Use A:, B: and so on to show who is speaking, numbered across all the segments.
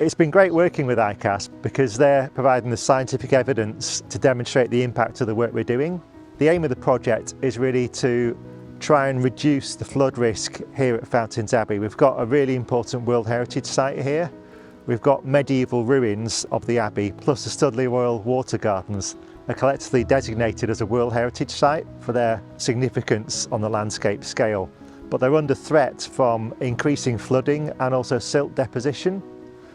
A: It's been great working with iCASP because they're providing the scientific evidence to demonstrate the impact of the work we're doing. The aim of the project is really to try and reduce the flood risk here at Fountains Abbey. We've got a really important World Heritage Site here. We've got medieval ruins of the Abbey, plus the Studley Royal Water Gardens are collectively designated as a World Heritage Site for their significance on the landscape scale. But they're under threat from increasing flooding and also silt deposition.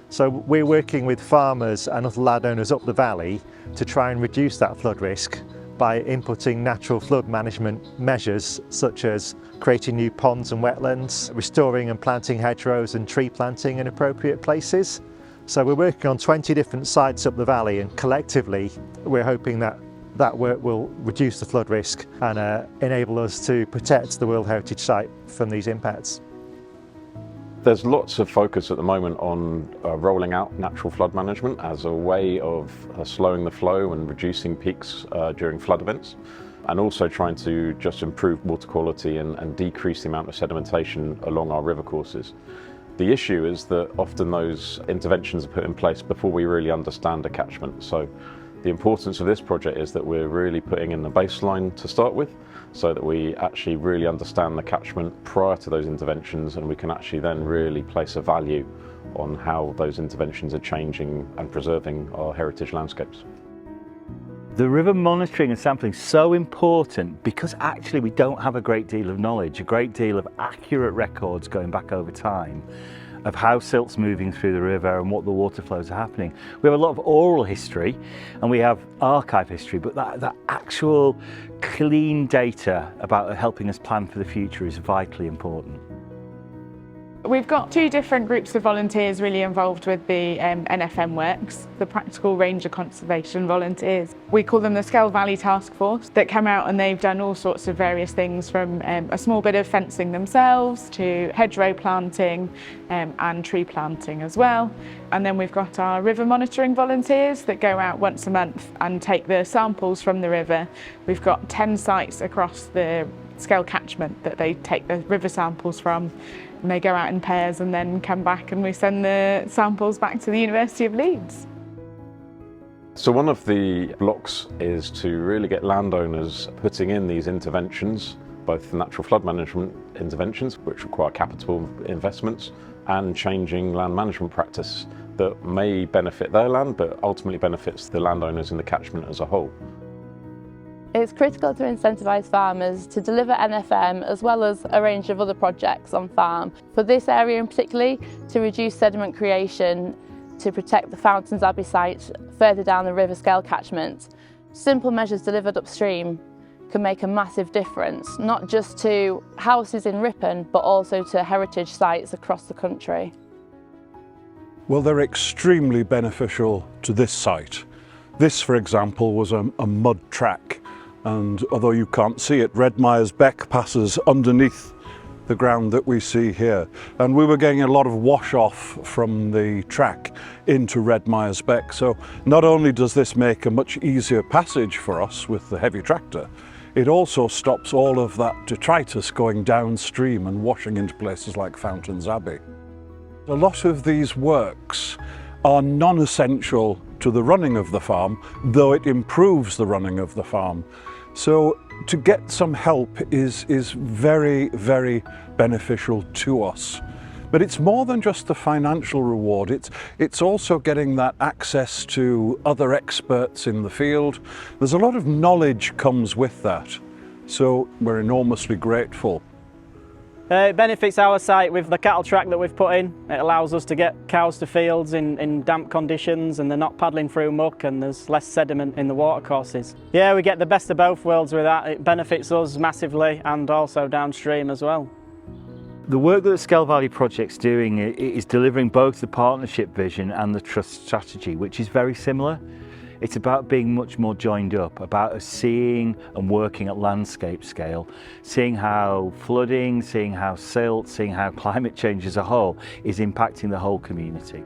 A: So we're working with farmers and other landowners up the valley to try and reduce that flood risk by inputting natural flood management measures such as creating new ponds and wetlands, restoring and planting hedgerows and tree planting in appropriate places. So we're working on 20 different sites up the valley, and collectively we're hoping that that work will reduce the flood risk and enable us to protect the World Heritage Site from these impacts.
B: There's lots of focus at the moment on rolling out natural flood management as a way of slowing the flow and reducing peaks during flood events, and also trying to just improve water quality and decrease the amount of sedimentation along our river courses. The issue is that often those interventions are put in place before we really understand a catchment. So the importance of this project is that we're really putting in the baseline to start with, so that we actually really understand the catchment prior to those interventions, and we can actually then really place a value on how those interventions are changing and preserving our heritage landscapes.
C: The river monitoring and sampling is so important because actually we don't have a great deal of knowledge, a great deal of accurate records going back over time of how silt's moving through the river and what the water flows are happening. We have a lot of oral history and we have archive history, but that actual clean data about helping us plan for the future is vitally important.
D: We've got two different groups of volunteers really involved with the NFM works, the Practical Ranger Conservation Volunteers. We call them the Skell Valley Task Force, that come out and they've done all sorts of various things, from a small bit of fencing themselves to hedgerow planting and tree planting as well. And then we've got our river monitoring volunteers that go out once a month and take the samples from the river. We've got 10 sites across the Skell Catchment that they take the river samples from, and they go out in pairs and then come back and we send the samples back to the University of Leeds.
B: So one of the blocks is to really get landowners putting in these interventions, both the natural flood management interventions, which require capital investments, and changing land management practice that may benefit their land but ultimately benefits the landowners in the catchment as a whole.
E: It's critical to incentivise farmers to deliver NFM as well as a range of other projects on farm. For this area in particular, to reduce sediment creation, to protect the Fountains Abbey site further down the River Skell catchment. Simple measures delivered upstream can make a massive difference, not just to houses in Ripon, but also to heritage sites across the country.
F: Well, they're extremely beneficial to this site. This, for example, was a mud track. And although you can't see it, Red Myers Beck passes underneath the ground that we see here. And we were getting a lot of wash off from the track into Red Myers Beck. So not only does this make a much easier passage for us with the heavy tractor, it also stops all of that detritus going downstream and washing into places like Fountains Abbey. A lot of these works are non-essential to the running of the farm, though it improves the running of the farm. So to get some help is very, very beneficial to us. But it's more than just the financial reward. It's also getting that access to other experts in the field. There's a lot of knowledge comes with that. So we're enormously grateful.
G: It benefits our site with the cattle track that we've put in. It allows us to get cows to fields in damp conditions, and they're not paddling through muck, and there's less sediment in the watercourses. Yeah, we get the best of both worlds with that. It benefits us massively and also downstream as well.
C: The work that the Skell Valley Project's doing is delivering both the partnership vision and the trust strategy, which is very similar. It's about being much more joined up, about us seeing and working at landscape scale, seeing how flooding, seeing how silt, seeing how climate change as a whole is impacting the whole community.